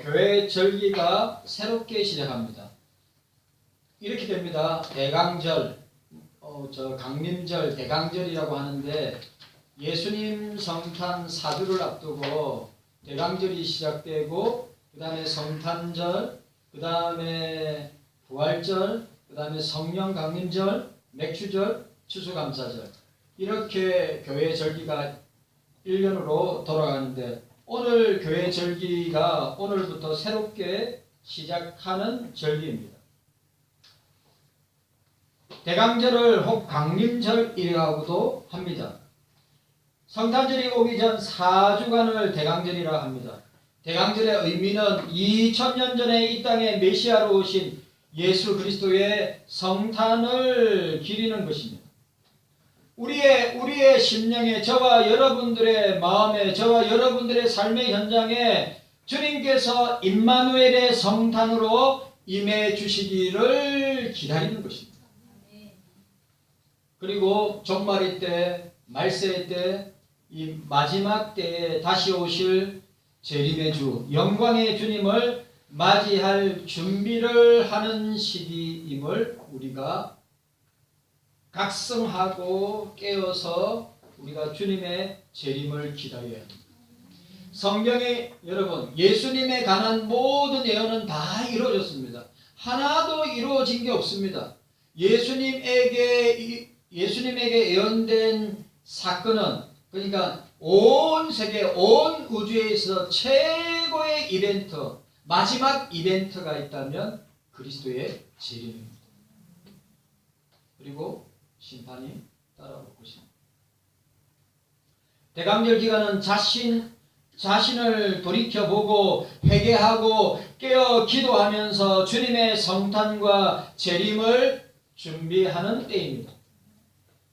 교회 절기가 새롭게 시작합니다. 이렇게 됩니다. 대강절, 강림절, 대강절이라고 하는데 예수님 성탄 4주를 앞두고 대강절이 시작되고 그 다음에 성탄절, 그 다음에 부활절, 그 다음에 성령 강림절, 맥주절, 추수감사절 이렇게 교회 절기가 1년으로 돌아가는데 오늘 교회 절기가 오늘부터 새롭게 시작하는 절기입니다. 대강절을 혹 강림절이라고도 합니다. 성탄절이 오기 전 4주간을 대강절이라 합니다. 대강절의 의미는 2000년 전에 이 땅에 메시아로 오신 예수 그리스도의 성탄을 기리는 것입니다. 우리의 심령에, 저와 여러분들의 마음에, 저와 여러분들의 삶의 현장에 주님께서 임마누엘의 성탄으로 임해 주시기를 기다리는 것입니다. 그리고 종말의 때, 말세의 때, 이 마지막 때에 다시 오실 재림의 주, 영광의 주님을 맞이할 준비를 하는 시기임을 우리가 각성하고 깨어서 우리가 주님의 재림을 기다려야 합니다. 성경에 여러분 예수님에 관한 모든 예언은 다 이루어졌습니다. 하나도 이루어진 게 없습니다. 예수님에게 예언된 사건은 그러니까 온 세계, 온 우주에 있어 최고의 이벤트, 마지막 이벤트가 있다면 그리스도의 재림입니다. 그리고 심판이 따라올 것입니다. 대강절 기간은 자신을 돌이켜보고 회개하고 깨어 기도하면서 주님의 성탄과 재림을 준비하는 때입니다.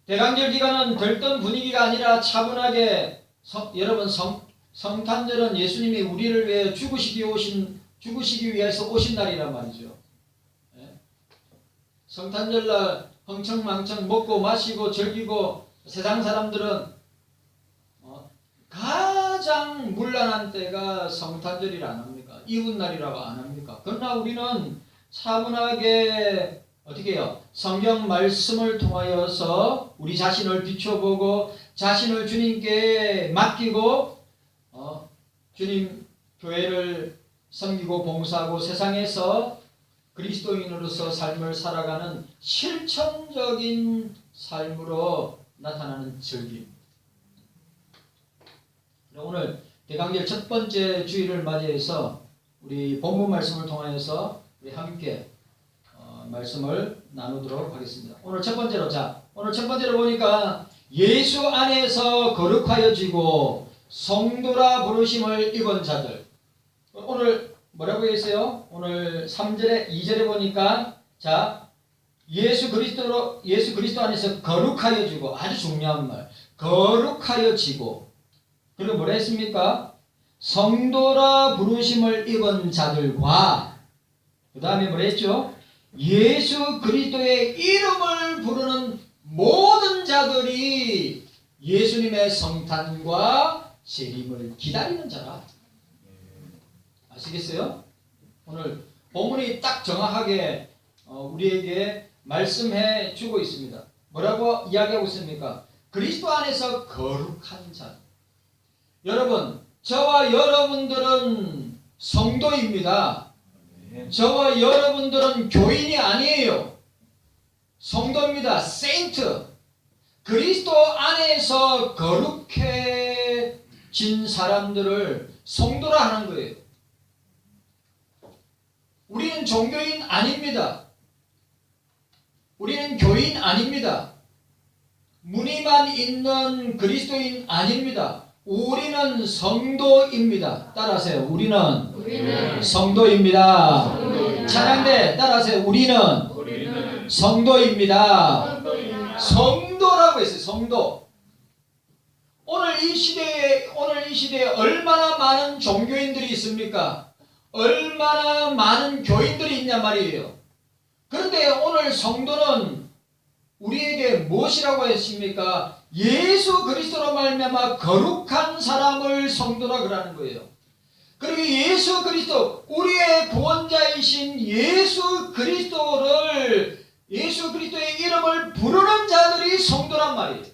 대강절 기간은 들뜬 분위기가 아니라 차분하게 여러분 성탄절은 예수님이 우리를 위해 죽으시기 위해서 오신 날이란 말이죠. 성탄절날 흥청망청 먹고 마시고 즐기고 세상 사람들은 가장 문란한 때가 성탄절이라 안 합니까? 이웃날이라고 안 합니까? 그러나 우리는 차분하게 어떻게 해요? 성경 말씀을 통하여서 우리 자신을 비춰보고 자신을 주님께 맡기고 주님 교회를 섬기고 봉사하고 세상에서 그리스도인으로서 삶을 살아가는 실천적인 삶으로 나타나는 절기입니다. 오늘 대강절 첫 번째 주일을 맞이해서 우리 본문 말씀을 통하여서 우리 함께 말씀을 나누도록 하겠습니다. 오늘 첫 번째로 보니까 예수 안에서 거룩하여지고 성도라 부르심을 입은 자들. 오늘 뭐라고 했어요? 오늘 3절에 2절에 보니까 예수 그리스도 안에서 거룩하여지고, 아주 중요한 말, 거룩하여지고, 그리고 뭐라 했습니까? 성도라 부르심을 입은 자들과 그 다음에 뭐라 했죠? 예수 그리스도의 이름을 부르는 모든 자들이 예수님의 성탄과 재림을 기다리는 자라. 아시겠어요? 오늘 본문이 딱 정확하게 우리에게 말씀해 주고 있습니다. 뭐라고 이야기하고 있습니까? 그리스도 안에서 거룩한 자. 여러분, 저와 여러분들은 성도입니다. 저와 여러분들은 교인이 아니에요. 성도입니다. 세인트. 그리스도 안에서 거룩해진 사람들을 성도라 하는 거예요. 우리는 종교인 아닙니다. 우리는 교인 아닙니다. 무늬만 있는 그리스도인 아닙니다. 우리는 성도입니다. 따라하세요. 우리는 성도입니다. 찬양대 따라하세요. 우리는 성도입니다. 성도라고 했어요. 성도. 오늘 이 시대에 얼마나 많은 종교인들이 있습니까? 얼마나 많은 교인들이 있냔 말이에요. 그런데 오늘 성도는 우리에게 무엇이라고 했습니까? 예수 그리스도로 말미암아 거룩한 사람을 성도라 그러는 거예요. 그리고 예수 그리스도, 우리의 구원자이신 예수 그리스도의 이름을 부르는 자들이 성도란 말이에요.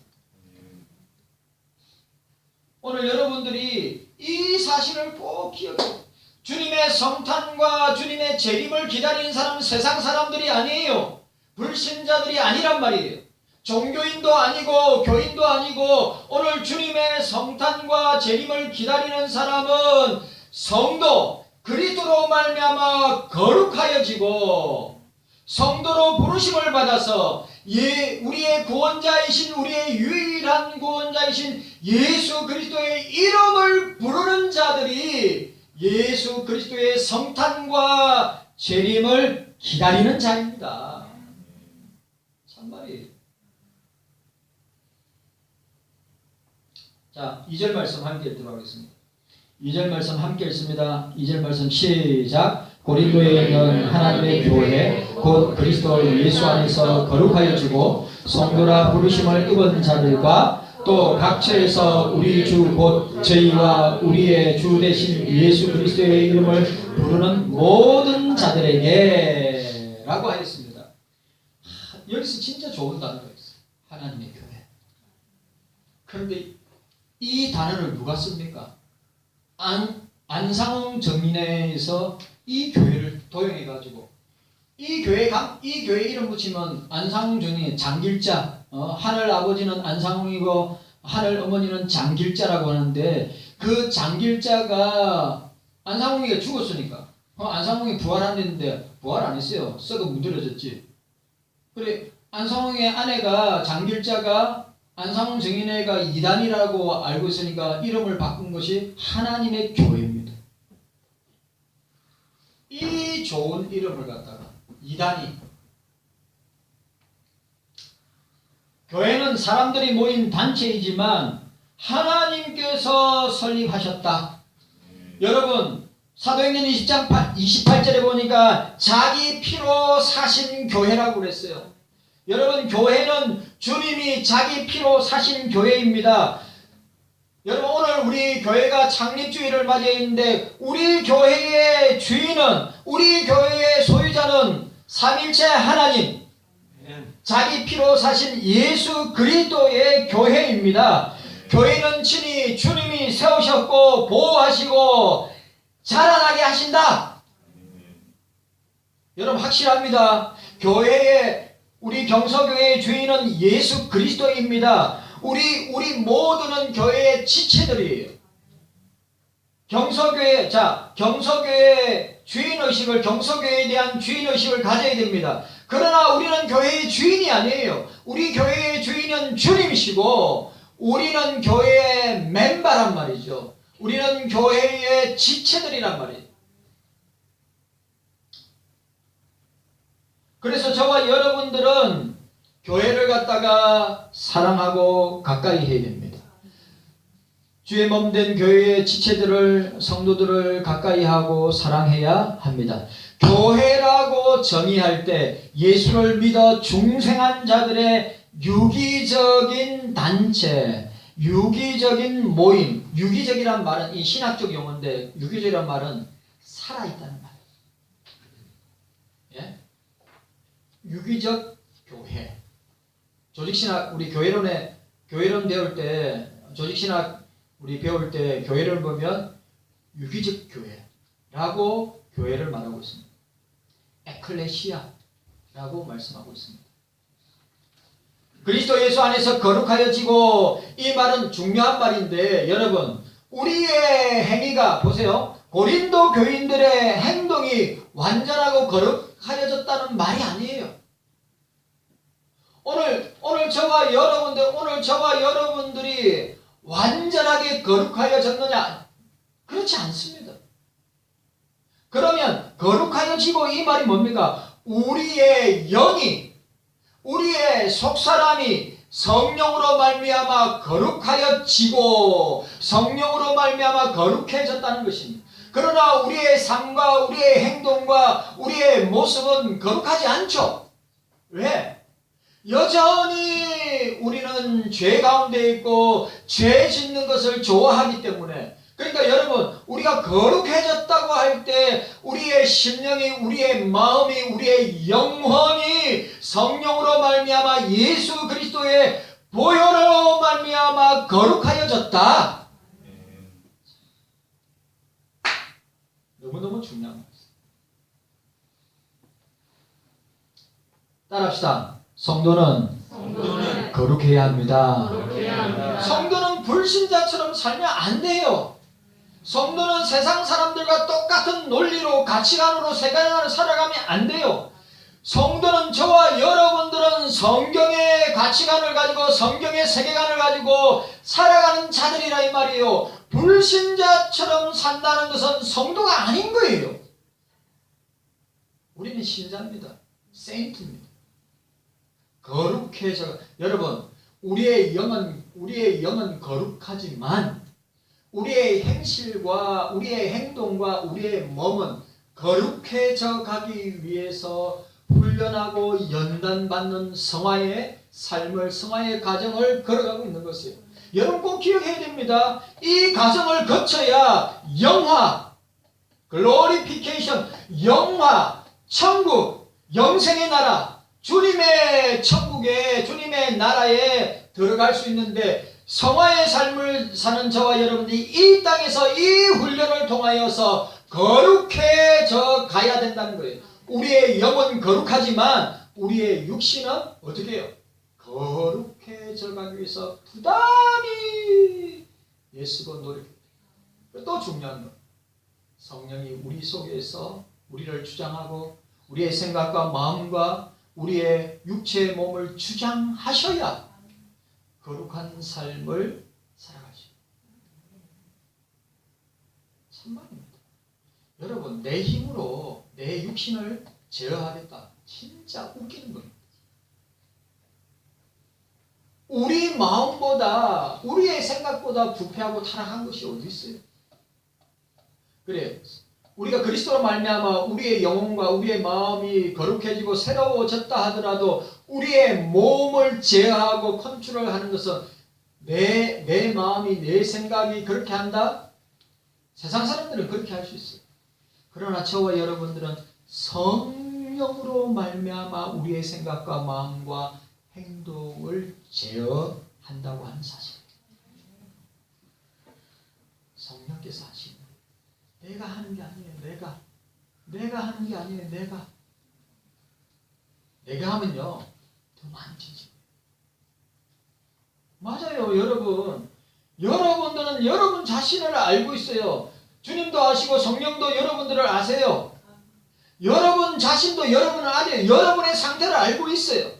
오늘 여러분들이 이 사실을 꼭 기억해요. 주님의 성탄과 주님의 재림을 기다리는 사람은 세상 사람들이 아니에요. 불신자들이 아니란 말이에요. 종교인도 아니고 교인도 아니고 오늘 주님의 성탄과 재림을 기다리는 사람은 성도, 그리스도로 말미암아 거룩하여지고 성도로 부르심을 받아서 우리의 구원자이신, 우리의 유일한 구원자이신 예수 그리스도의 이름을 부르는 자들이 예수 그리스도의 성탄과 재림을 기다리는 자입니다. 참말이에요. 자, 2절 말씀 함께 읽도록 하겠습니다. 2절 말씀 함께 읽습니다. 2절 말씀 시작. 고린도에 있는 하나님의 교회 곧 그리스도 예수 안에서 거룩하여지고 성도라 부르심을 입은 자들과 또 각처에서 우리 주 곧 저희와 우리의 주 되신 예수 그리스도의 이름을 부르는 모든 자들에게 라고 하였습니다. 여기서 진짜 좋은 단어가 있어요. 하나님의 교회. 그런데 이 단어를 누가 씁니까? 안상홍 정인회에서 이 교회를 도용해가지고 이 교회 이름 붙이면 안상홍 정인 장길자, 하늘 아버지는 안상홍이고 하늘 어머니는 장길자라고 하는데 그 장길자가 안상홍이가 죽었으니까 안상홍이 부활 안 했는데 부활 안 했어요. 썩어 무드러졌지. 그래 안상홍의 아내가 장길자가 안상홍 정인회가 이단이라고 알고 있으니까 이름을 바꾼 것이 하나님의 교회입니다. 이 좋은 이름을 갖다가 이단이, 교회는 사람들이 모인 단체이지만 하나님께서 설립하셨다. 여러분 사도행전 20장 28절에 보니까 자기 피로 사신 교회라고 그랬어요. 여러분 교회는 주님이 자기 피로 사신 교회입니다. 여러분 오늘 우리 교회가 창립주일을 맞이했는데 우리 교회의 주인은, 우리 교회의 소유자는 삼일체 하나님, 자기 피로 사신 예수 그리스도의 교회입니다. 교회는 친히 주님이 세우셨고 보호하시고 자라나게 하신다. 여러분 확실합니다. 우리 경서교회의 주인은 예수 그리스도입니다. 우리 모두는 교회의 지체들이에요. 경서교회 주인의식을, 경서교회에 대한 주인의식을 가져야 됩니다. 그러나 우리는 교회의 주인이 아니에요. 우리 교회의 주인은 주님이시고 우리는 교회의 멤버란 말이죠. 우리는 교회의 지체들이란 말이에요. 그래서 저와 여러분들은 교회를 갖다가 사랑하고 가까이 해야 됩니다. 주의 몸된 교회의 지체들을, 성도들을 가까이 하고 사랑해야 합니다. 교회라고 정의할 때 예수를 믿어 중생한 자들의 유기적인 단체, 유기적인 모임, 유기적이란 말은 이 신학적 용어인데 유기적이란 말은 살아있다는 말이에요. 예? 유기적 교회. 조직신학, 우리 교회론 배울 때, 조직신학 우리 배울 때 교회를 보면 유기적 교회라고 교회를 말하고 있습니다. 에클레시아라고 말씀하고 있습니다. 그리스도 예수 안에서 거룩하여지고, 이 말은 중요한 말인데 여러분 우리의 행위가 보세요. 고린도 교인들의 행동이 완전하고 거룩하여졌다는 말이 아니에요. 오늘 저와 여러분들이 완전하게 거룩하여졌느냐? 그렇지 않습니다. 그러면 거룩하여지고 이 말이 뭡니까? 우리의 영이, 우리의 속사람이 성령으로 말미암아 거룩하여지고 성령으로 말미암아 거룩해졌다는 것입니다. 그러나 우리의 삶과 우리의 행동과 우리의 모습은 거룩하지 않죠. 왜? 여전히 우리는 죄 가운데 있고 죄 짓는 것을 좋아하기 때문에, 그러니까 여러분, 우리가 거룩해졌다고 할 때 우리의 심령이, 우리의 마음이, 우리의 영혼이 성령으로 말미암아 예수 그리스도의 보혈로 말미암아 거룩하여졌다. 너무너무 중요한 것입니다. 따라합시다. 성도는 거룩해야 합니다. 성도는 불신자처럼 살면 안 돼요. 성도는 세상 사람들과 똑같은 논리로, 가치관으로, 세계관으로 살아가면 안 돼요. 성도는, 저와 여러분들은 성경의 가치관을 가지고, 성경의 세계관을 가지고 살아가는 자들이라 이 말이에요. 불신자처럼 산다는 것은 성도가 아닌 거예요. 우리는 신자입니다. 세인트입니다. 거룩해져. 여러분, 우리의 영은 거룩하지만 우리의 행실과 우리의 행동과 우리의 몸은 거룩해져 가기 위해서 훈련하고 연단받는 성화의 삶을, 성화의 과정을 걸어가고 있는 것이에요. 여러분 꼭 기억해야 됩니다. 이 과정을 거쳐야 영화, 글로리피케이션, 영화, 천국, 영생의 나라, 주님의 천국에, 주님의 나라에 들어갈 수 있는데, 성화의 삶을 사는 저와 여러분들이 이 땅에서 이 훈련을 통하여서 거룩해져 가야 된다는 거예요. 우리의 영은 거룩하지만 우리의 육신은 어떻게 해요? 거룩해져 가기 위해서 부단히 예수가 노력해요. 또 중요한 건 성령이 우리 속에서 우리를 주장하고 우리의 생각과 마음과 우리의 육체의 몸을 주장하셔야 거룩한 삶을 살아가시오. 참말입니다. 여러분, 내 힘으로 내 육신을 제어하겠다. 진짜 웃기는 겁니다. 우리 마음보다, 우리의 생각보다 부패하고 타락한 것이 어디 있어요? 그래요. 우리가 그리스도로 말미암아 우리의 영혼과 우리의 마음이 거룩해지고 새로워졌다 하더라도 우리의 몸을 제어하고 컨트롤하는 것은 내 마음이, 내 생각이 그렇게 한다? 세상 사람들은 그렇게 할 수 있어요. 그러나 저와 여러분들은 성령으로 말미암아 우리의 생각과 마음과 행동을 제어한다고 하는 사실. 성령께서 하시는, 내가 하는 게 아니에요. 내가 하는 게 아니에요. 내가 하면요 더 많아지죠. 맞아요. 여러분들은 여러분 자신을 알고 있어요. 주님도 아시고 성령도 여러분들을 아세요. 여러분 자신도 여러분을 알아요. 여러분의 상태를 알고 있어요.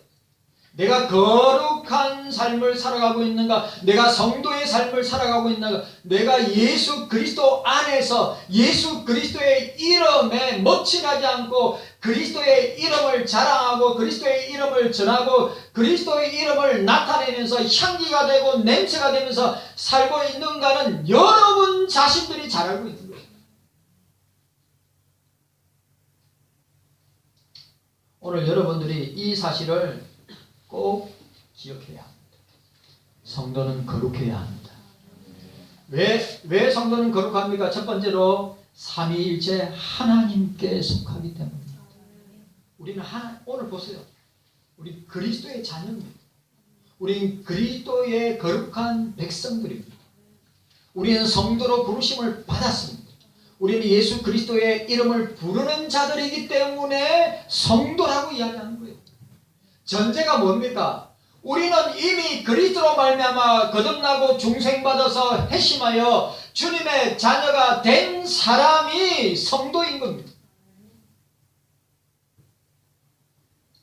내가 거룩한 삶을 살아가고 있는가? 내가 성도의 삶을 살아가고 있는가? 내가 예수 그리스도 안에서 예수 그리스도의 이름에 먹칠하지 않고 그리스도의 이름을 자랑하고 그리스도의 이름을 전하고 그리스도의 이름을 나타내면서 향기가 되고 냄새가 되면서 살고 있는가는 여러분 자신들이 잘 알고 있는 거예요. 오늘 여러분들이 이 사실을 꼭 기억해야 합니다. 성도는 거룩해야 합니다. 왜 성도는 거룩합니까? 첫 번째로 삼위일체 하나님께 속하기 때문입니다. 우리는 오늘 보세요. 우리 그리스도의 자녀입니다. 우리는 그리스도의 거룩한 백성들입니다. 우리는 성도로 부르심을 받았습니다. 우리는 예수 그리스도의 이름을 부르는 자들이기 때문에 성도라고 이야기하는 거예요. 전제가 뭡니까? 우리는 이미 그리스도로 말미암아 거듭나고 중생받아서 회심하여 주님의 자녀가 된 사람이 성도인 겁니다.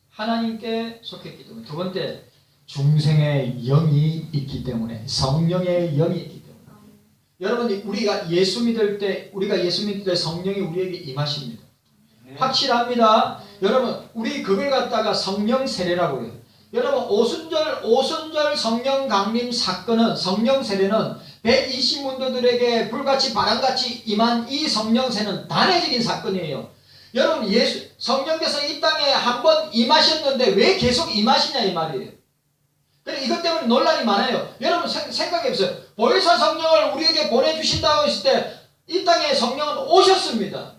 하나님께 속했기 때문에. 두 번째, 중생의 영이 있기 때문에, 성령의 영이 있기 때문에. 여러분, 우리가 예수 믿을 때 성령이 우리에게 임하십니다. 확실합니다. 여러분, 우리 그걸 갖다가 성령 세례라고 해요. 여러분, 오순절 성령 강림 사건은, 성령 세례는 120문도들에게 불같이 바람같이 임한 이 성령 세는 단회적인 사건이에요. 여러분, 성령께서 이 땅에 한번 임하셨는데 왜 계속 임하시냐 이 말이에요. 그래 이것 때문에 논란이 많아요. 여러분 생각해보세요. 보혜사 성령을 우리에게 보내주신다고 했을 때 이 땅에 성령은 오셨습니다.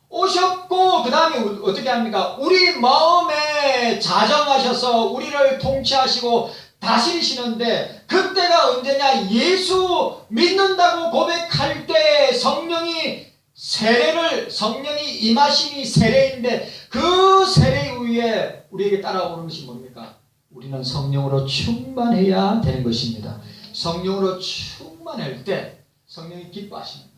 오셨고 그 다음에 어떻게 합니까? 우리 마음에 자정하셔서 우리를 통치하시고 다스리시는데 그때가 언제냐? 예수 믿는다고 고백할 때 성령이 임하심이 세례인데 그 세례 이후에 우리에게 따라오는 것이 뭡니까? 우리는 성령으로 충만해야 되는 것입니다. 성령으로 충만할 때 성령이 기뻐하십니다.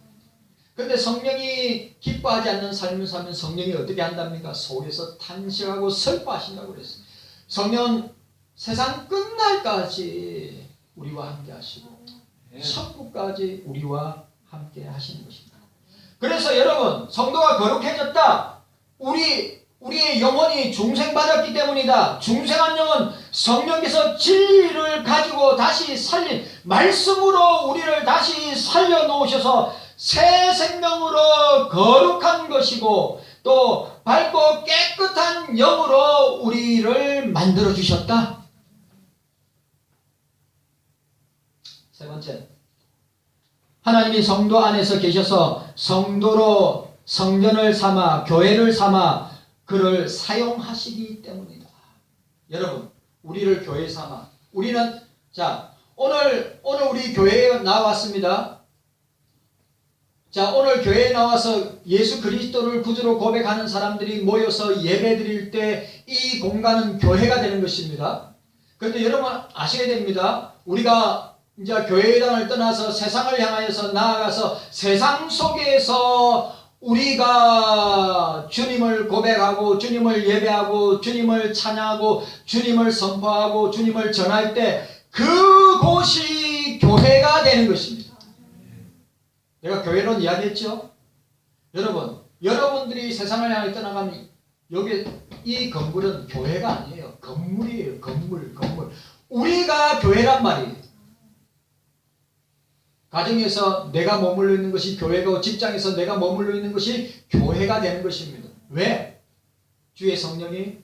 그런데 성령이 기뻐하지 않는 삶을 살면 성령이 어떻게 한답니까? 속에서 탄식하고 슬퍼하신다고 그랬어요. 성령은 세상 끝날까지 우리와 함께 하시고 천국까지 우리와 함께 하시는 것입니다. 그래서 여러분 성도가 거룩해졌다. 우리의 영혼이 중생받았기 때문이다. 중생한 영은 성령께서 진리를 가지고 다시 살린 말씀으로 우리를 다시 살려놓으셔서 새 생명으로 거룩한 것이고 또 밝고 깨끗한 영으로 우리를 만들어 주셨다. 세 번째, 하나님이 성도 안에서 계셔서 성도로 성전을 삼아 교회를 삼아 그를 사용하시기 때문이다. 여러분, 우리를 교회 삼아 우리는 오늘 우리 교회에 나왔습니다. 오늘 교회에 나와서 예수 그리스도를 구주로 고백하는 사람들이 모여서 예배 드릴 때 이 공간은 교회가 되는 것입니다. 그런데 여러분 아셔야 됩니다. 우리가 이제 교회당을 떠나서 세상을 향하여서 나아가서 세상 속에서 우리가 주님을 고백하고 주님을 예배하고 주님을 찬양하고 주님을 선포하고 주님을 전할 때 그곳이 교회가 되는 것입니다. 내가 교회론 이야기했죠? 여러분들이 세상을 향해 떠나가면 여기 이 건물은 교회가 아니에요. 건물이에요. 건물. 우리가 교회란 말이에요. 가정에서 내가 머물러 있는 것이 교회고 직장에서 내가 머물러 있는 것이 교회가 되는 것입니다. 왜? 주의 성령이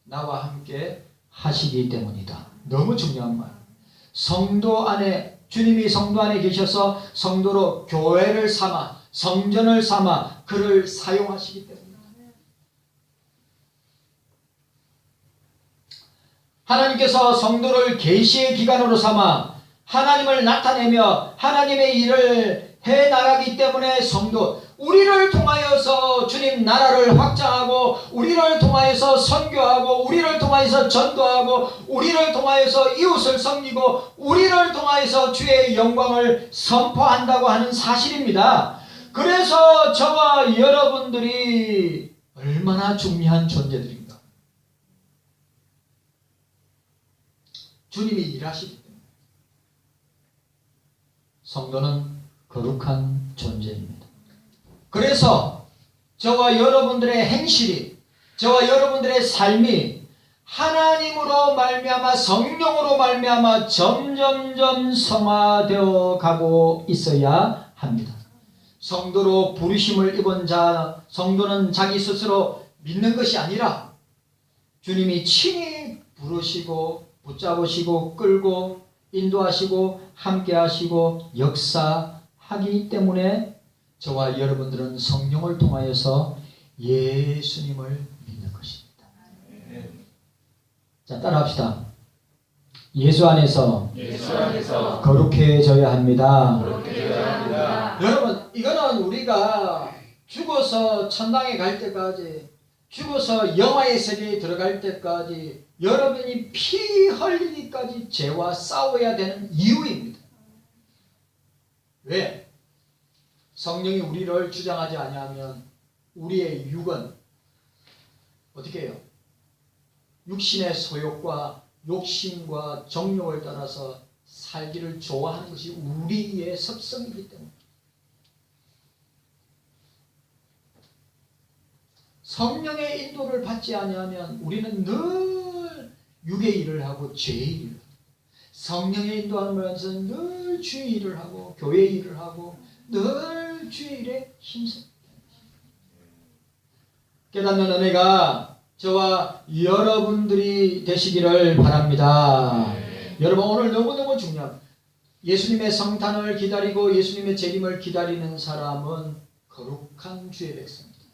나와 함께 하시기 때문이다. 너무 중요한 말. 성도 안에 주님이 성도 안에 계셔서 성도로 교회를 삼아 성전을 삼아 그를 사용하시기 때문이다. 하나님께서 성도를 계시의 기관으로 삼아 하나님을 나타내며 하나님의 일을 해나가기 때문에 성도, 우리를 통하여서 주님 나라를 확장하고 우리를 통하여서 선교하고 우리를 통하여서 전도하고 우리를 통하여서 이웃을 섬기고 우리를 통하여서 주의 영광을 선포한다고 하는 사실입니다. 그래서 저와 여러분들이 얼마나 중요한 존재들입니다. 주님이 일하시기 때문에 성도는 거룩한 존재입니다. 그래서 저와 여러분들의 행실이, 저와 여러분들의 삶이 하나님으로 말미암아 성령으로 말미암아 점점점 성화되어 가고 있어야 합니다. 성도로 부르심을 입은 자, 성도는 자기 스스로 믿는 것이 아니라 주님이 친히 부르시고 붙잡으시고 끌고 인도하시고 함께하시고 역사하기 때문에 저와 여러분들은 성령을 통하여서 예수님을 믿는 것입니다. 자, 따라합시다. 예수 안에서 거룩해져야 합니다. 여러분, 이거는 우리가 죽어서 천당에 갈 때까지, 죽어서 영화의 세계에 들어갈 때까지 여러분이 피 흘리기까지 죄와 싸워야 되는 이유입니다. 왜? 성령이 우리를 주장하지 아니하면 우리의 육은 어떻게 해요? 육신의 소욕과 욕심과 정욕을 따라서 살기를 좋아하는 것이 우리의 습성이기 때문에 성령의 인도를 받지 아니하면 우리는 늘 육의 일을 하고 죄의 일을 하고, 성령의 인도하면서 늘 주의 일을 하고 교회 일을 하고 늘 주의 일에 힘씁니다. 깨닫는 은혜가 저와 여러분들이 되시기를 바랍니다. 여러분 오늘 너무너무 중요합니다. 예수님의 성탄을 기다리고 예수님의 재림을 기다리는 사람은 거룩한 주의 백성입니다.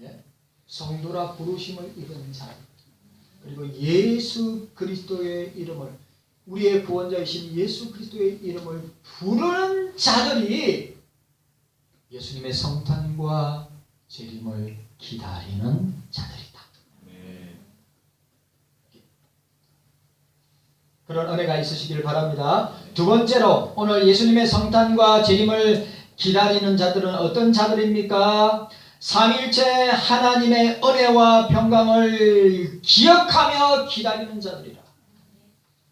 예? 성도라 부르심을 입은 자, 그리고 예수 그리스도의 이름을, 우리의 구원자이신 예수 그리스도의 이름을 부르는 자들이 예수님의 성탄과 재림을 기다리는 자들이다. 그런 은혜가 있으시길 바랍니다. 두 번째로 오늘 예수님의 성탄과 재림을 기다리는 자들은 어떤 자들입니까? 삼일체 하나님의 은혜와 평강을 기억하며 기다리는 자들이라.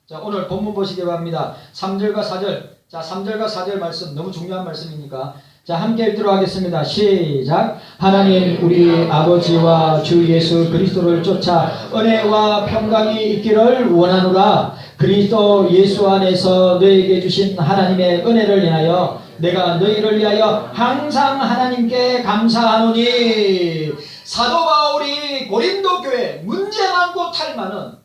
자, 오늘 본문 보시기 바랍니다. 3절과 4절. 자, 3절과 4절 말씀 너무 중요한 말씀이니까 자, 함께 읽도록 하겠습니다. 시작. 하나님 우리 아버지와 주 예수 그리스도를 쫓아 은혜와 평강이 있기를 원하노라. 그리스도 예수 안에서 너에게 주신 하나님의 은혜를 인하여 내가 너희를 위하여 항상 하나님께 감사하노니. 사도 바울이 고린도 교회 문제 많고 탈 많은,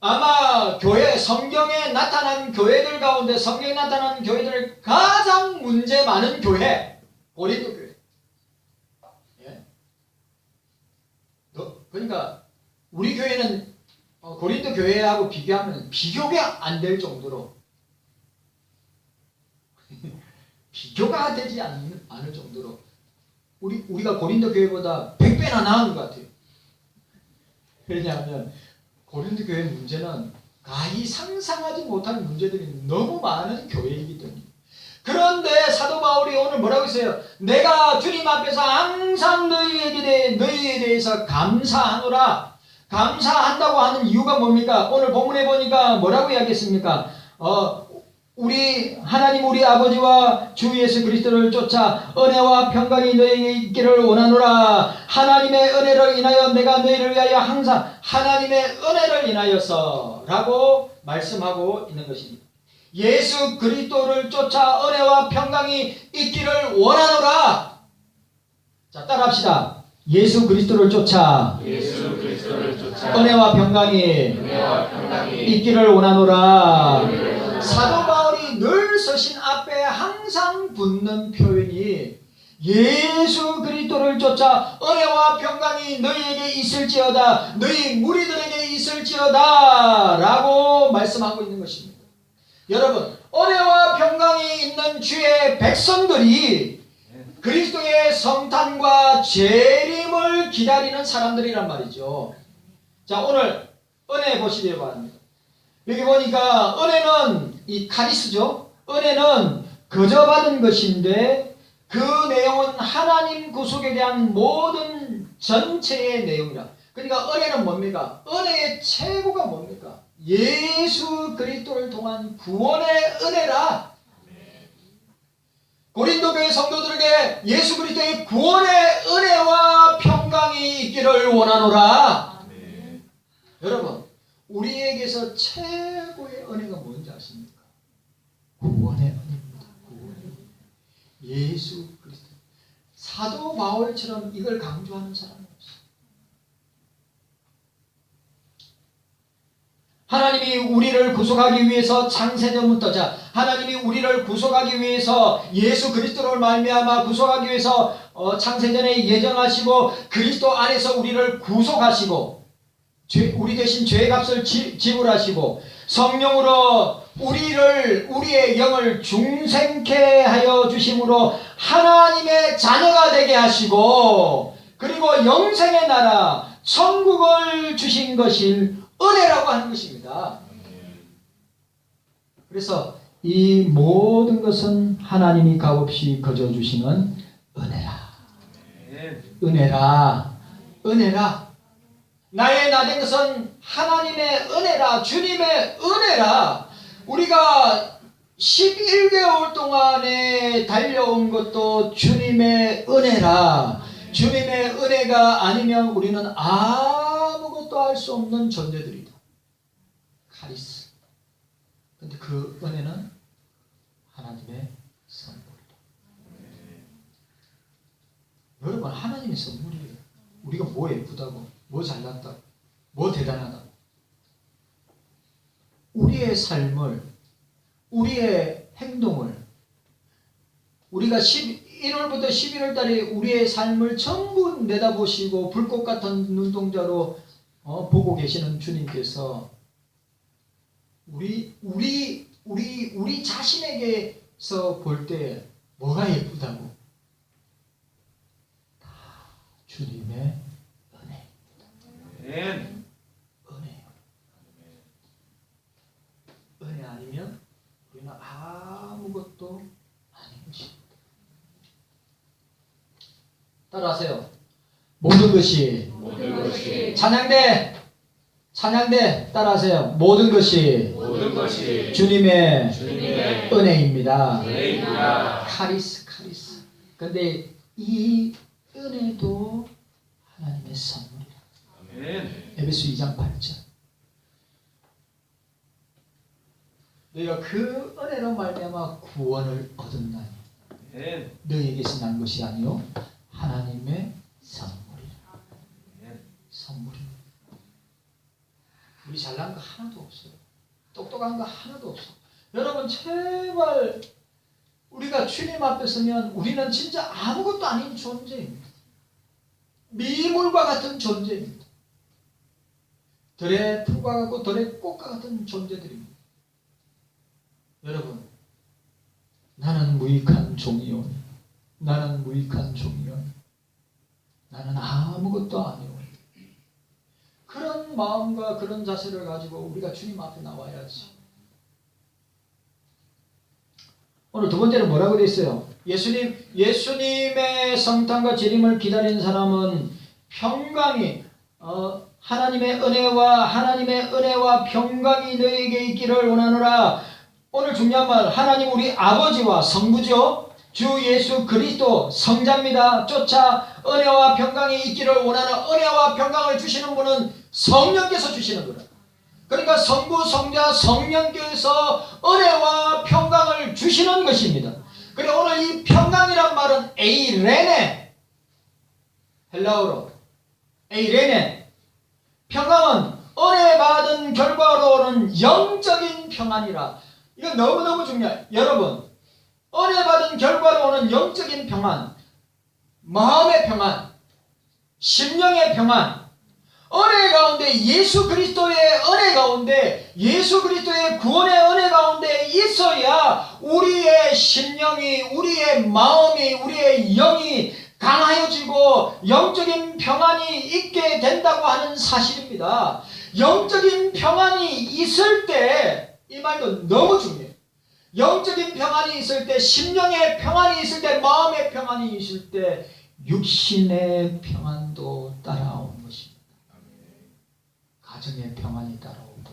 아마 교회, 성경에 나타난 교회들 가운데 성경에 나타난 교회들 가장 문제 많은 교회, 고린도 교회. 예? 그러니까 우리 교회는 고린도 교회하고 비교하면 비교가 안 될 정도로 비교가 되지 않을 정도로 우리가 고린도 교회보다 100배나 나은 것 같아요. 왜냐하면 고린도 교회 문제는 가히 상상하지 못한 문제들이 너무 많은 교회이기 때문에. 그런데 사도 바울이 오늘 뭐라고 했어요? 내가 주님 앞에서 항상 너희에 대해서 감사하노라. 감사한다고 하는 이유가 뭡니까? 오늘 본문에 보니까 뭐라고 이야기했습니까? 우리 하나님 우리 아버지와 주 예수 그리스도를 쫓아 은혜와 평강이 너희에게 있기를 원하노라. 하나님의 은혜를 인하여 내가 너희를 위하여 항상 하나님의 은혜를 인하여서 라고 말씀하고 있는 것입니다. 예수 그리스도를 쫓아 은혜와 평강이 있기를 원하노라. 자, 따라합시다. 예수 그리스도를 쫓아 은혜와 평강이 있기를 원하노라. 사도 바울이 늘 서신 앞에 항상 붙는 표현이 예수 그리스도를 쫓아 은혜와 평강이 너희에게 있을지어다, 너희 무리들에게 있을지어다 라고 말씀하고 있는 것입니다. 여러분, 은혜와 평강이 있는 주의 백성들이 그리스도의 성탄과 재림을 기다리는 사람들이란 말이죠. 자, 오늘 은혜 보시기 바랍니다. 여기 보니까 은혜는 이 카리스죠. 은혜는 거저 받은 것인데 그 내용은 하나님 구속에 대한 모든 전체의 내용이라. 그러니까 은혜는 뭡니까? 은혜의 최고가 뭡니까? 예수 그리스도를 통한 구원의 은혜라. 고린도 교회 성도들에게 예수 그리스도의 구원의 은혜와 평강이 있기를 원하노라. 여러분, 우리에게서 최고의 은혜가 뭔지 아십니까? 구원의 은혜입니다. 구원의 은혜. 예수 그리스도. 사도 바울처럼 이걸 강조하는 사람이 없어요. 하나님이 우리를 구속하기 위해서 창세전부터, 하나님이 우리를 구속하기 위해서 예수 그리스도를 말미암아 구속하기 위해서 창세전에 예정하시고 그리스도 안에서 우리를 구속하시고 우리 대신 죄의 값을 지불하시고 성령으로 우리의 영을 중생케 하여 주심으로 하나님의 자녀가 되게 하시고 그리고 영생의 나라 천국을 주신 것이 은혜라고 하는 것입니다. 그래서 이 모든 것은 하나님이 값없이 거저 주시는 은혜라. 은혜라. 은혜라. 나의 나된 것은 하나님의 은혜라. 주님의 은혜라. 우리가 11개월 동안에 달려온 것도 주님의 은혜라. 주님의 은혜가 아니면 우리는 아무것도 할 수 없는 존재들이다. 카리스. 근데 그 은혜는 하나님의 선물이다. 여러분, 하나님의 선물이에요. 우리가 뭐 예쁘다고, 뭐 잘났다고, 뭐 대단하다고. 우리의 삶을, 우리의 행동을, 우리가 1월부터 11월 달에 우리의 삶을 전부 내다보시고 불꽃 같은 눈동자로 보고 계시는 주님께서 우리 자신에게서 볼 때 뭐가 예쁘다고? 다 주님의 은혜. 은혜 아니면 우리는 아무것도 아닌 것입니다. 따라하세요. 모든 것이 찬양대 따라하세요. 모든 것이 주님의 은혜입니다. 카리스. 근데 이 은혜도 하나님의 선물이라. 에베소 2장 8절. 너희가 그 은혜로 말미암아 구원을 얻었나니 너희에게서 난 것이 아니요 하나님의 선물이라. 선물입니다. 우리 잘난 거 하나도 없어요. 똑똑한 거 하나도 없어. 여러분 제발 우리가 주님 앞에 서면 우리는 진짜 아무것도 아닌 존재입니다. 미물과 같은 존재입니다. 들의 풀과 같고 들의 꽃과 같은 존재들입니다. 여러분, 나는 무익한 종이오니, 나는 아무것도 아니오니. 그런 마음과 그런 자세를 가지고 우리가 주님 앞에 나와야지. 오늘 두 번째는 뭐라고 되어 있어요? 예수님의 성탄과 재림을 기다린 사람은 평강이 하나님의 은혜와 평강이 너에게 있기를 원하노라. 오늘 중요한 말, 하나님 우리 아버지와 성부죠. 주 예수 그리스도 성자입니다. 쫓아 은혜와 평강이 있기를 원하는, 은혜와 평강을 주시는 분은 성령께서 주시는 거라. 그러니까 성부, 성자, 성령께서 은혜와 평강을 주시는 것입니다. 그리고 오늘 이 평강이란 말은 에이레네, 헬라어로 에이레네. 평강은 은혜 받은 결과로 오는 영적인 평안이라. 이거 너무너무 중요해요. 여러분, 은혜 받은 결과로 오는 영적인 평안, 마음의 평안, 심령의 평안, 은혜 가운데 예수 그리스도의 은혜 가운데, 예수 그리스도의 구원의 은혜 가운데 있어야 우리의 심령이, 우리의 마음이, 우리의 영이 강하여지고 영적인 평안이 있게 된다고 하는 사실입니다. 영적인 평안이 있을 때, 이 말도 너무 중요해요. 영적인 평안이 있을 때, 심령의 평안이 있을 때, 마음의 평안이 있을 때 육신의 평안도 따라오는 것입니다. 가정의 평안이 따라오고,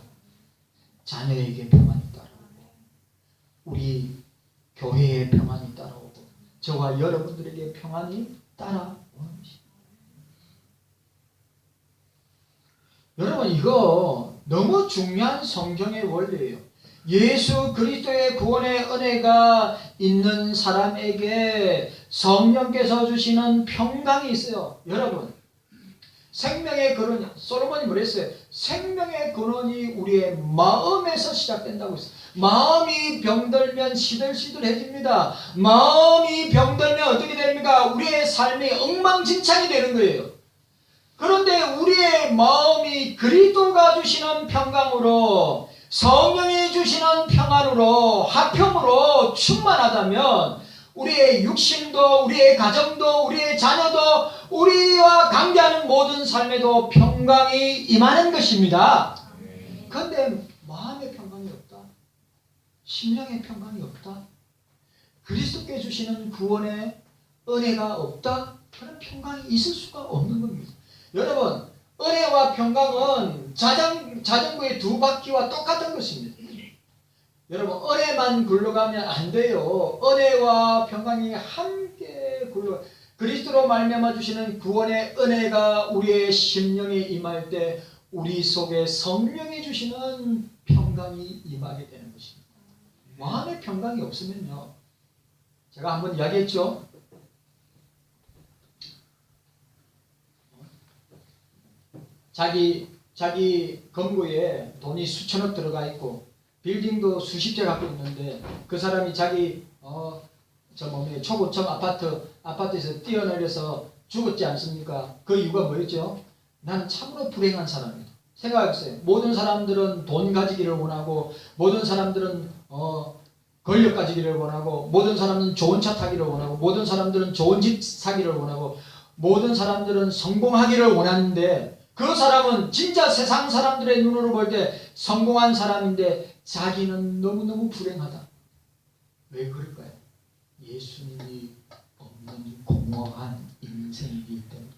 자녀에게 평안이 따라오고, 우리 교회의 평안이 따라오고, 저와 여러분들에게 평안이 따라오는 것입니다. 여러분, 이거 너무 중요한 성경의 원리예요. 예수 그리스도의 구원의 은혜가 있는 사람에게 성령께서 주시는 평강이 있어요. 여러분, 생명의 근원, 솔로몬이 뭐랬어요? 생명의 근원이 우리의 마음에서 시작된다고 했어요. 마음이 병들면 시들시들해집니다. 마음이 병들면 어떻게 됩니까? 우리의 삶이 엉망진창이 되는 거예요. 그런데 우리의 마음이 그리스도가 주시는 평강으로, 성령이 주시는 평안으로, 화평으로 충만하다면 우리의 육신도, 우리의 가정도, 우리의 자녀도, 우리와 관계하는 모든 삶에도 평강이 임하는 것입니다. 그런데 마음의 평강이 없다, 심령의 평강이 없다, 그리스도께 주시는 구원의 은혜가 없다, 그런 평강이 있을 수가 없는 겁니다. 여러분, 은혜와 평강은 자전거의 두 바퀴와 똑같은 것입니다. 여러분, 은혜만 굴러가면 안 돼요. 은혜와 평강이 함께 그리스도로 말미암아 주시는 구원의 은혜가 우리의 심령에 임할 때 우리 속에 성령이 주시는 평강이 임하게 되는 것입니다. 마음의 평강이 없으면요, 제가 한번 이야기했죠. 자기 금고에 돈이 수천억 들어가 있고 빌딩도 수십 채 갖고 있는데 그 사람이 자기 저 뭐냐 초고층 아파트에서 뛰어내려서 죽었지 않습니까? 그 이유가 뭐였죠? 나는 참으로 불행한 사람이다. 생각해보세요. 모든 사람들은 돈 가지기를 원하고, 모든 사람들은 권력 가지기를 원하고, 모든 사람들은 좋은 차 타기를 원하고, 모든 사람들은 좋은 집 사기를 원하고, 모든 사람들은 성공하기를 원하는데, 그 사람은 진짜 세상 사람들의 눈으로 볼 때 성공한 사람인데 자기는 너무너무 불행하다. 왜 그럴까요? 예수님이 없는 공허한 인생이기 때문입니다.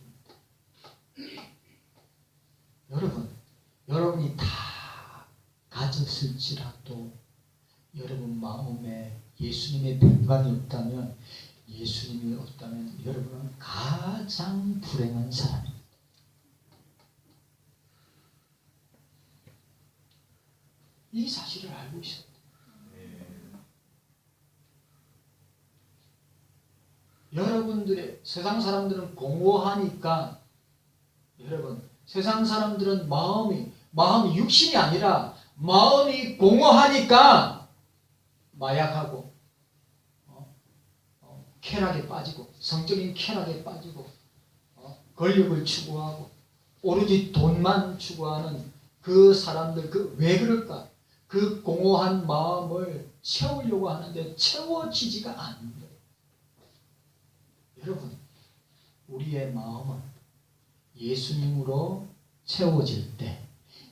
여러분이 다 가졌을지라도 여러분 마음에 예수님의 평강이 없다면, 예수님이 없다면 여러분은 가장 불행한 사람입니다. 이 사실을 알고 있어야 돼요. 여러분들의 세상 사람들은 공허하니까, 여러분 세상 사람들은 마음이 육신이 아니라 마음이 공허하니까 마약하고 쾌락에 빠지고, 성적인 쾌락에 빠지고, 권력을 추구하고 오로지 돈만 추구하는 그 사람들, 왜 그럴까? 그 공허한 마음을 채우려고 하는데 채워지지가 않는 거예요. 여러분, 우리의 마음은 예수님으로 채워질 때,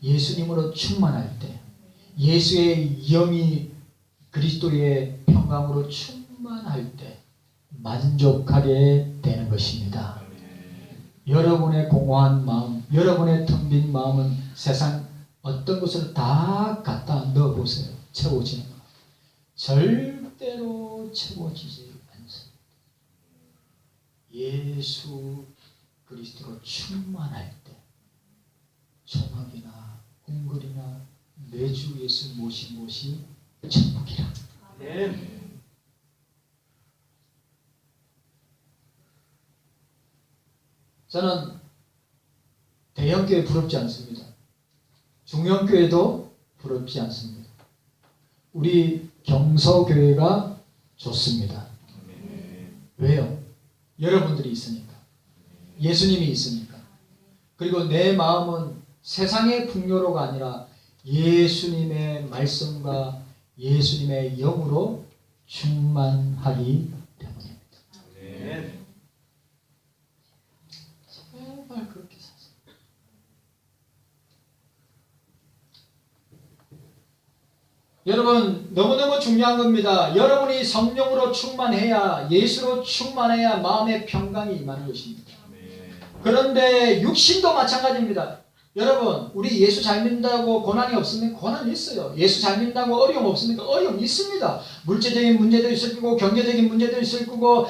예수님으로 충만할 때, 예수의 영이 그리스도의 평강으로 충만할 때 만족하게 되는 것입니다. 여러분의 공허한 마음, 여러분의 텅 빈 마음은 세상 어떤 곳으로 다 갖다 넣어보세요. 채워지는 거. 절대로 채워지지 않습니다. 예수 그리스도로 충만할 때 소망이나 궁궐이나 내 주 예수 모신 곳이 천국이라. 저는 대형교회 부럽지 않습니다. 중형교회도 부럽지 않습니다. 우리 경서교회가 좋습니다. 왜요? 여러분들이 있으니까. 예수님이 있으니까. 그리고 내 마음은 세상의 풍요로가 아니라 예수님의 말씀과 예수님의 영으로 충만하기 때문입니다. 정말 그렇게 사세요. 여러분, 너무너무 중요한 겁니다. 여러분이 성령으로 충만해야, 예수로 충만해야 마음의 평강이 임하는 것입니다. 그런데 육신도 마찬가지입니다. 여러분, 우리 예수 잘 믿는다고 고난이 없으면 고난이 있어요. 예수 잘 믿는다고 어려움 없습니까? 어려움 있습니다. 물질적인 문제도 있을 거고, 경제적인 문제도 있을 거고,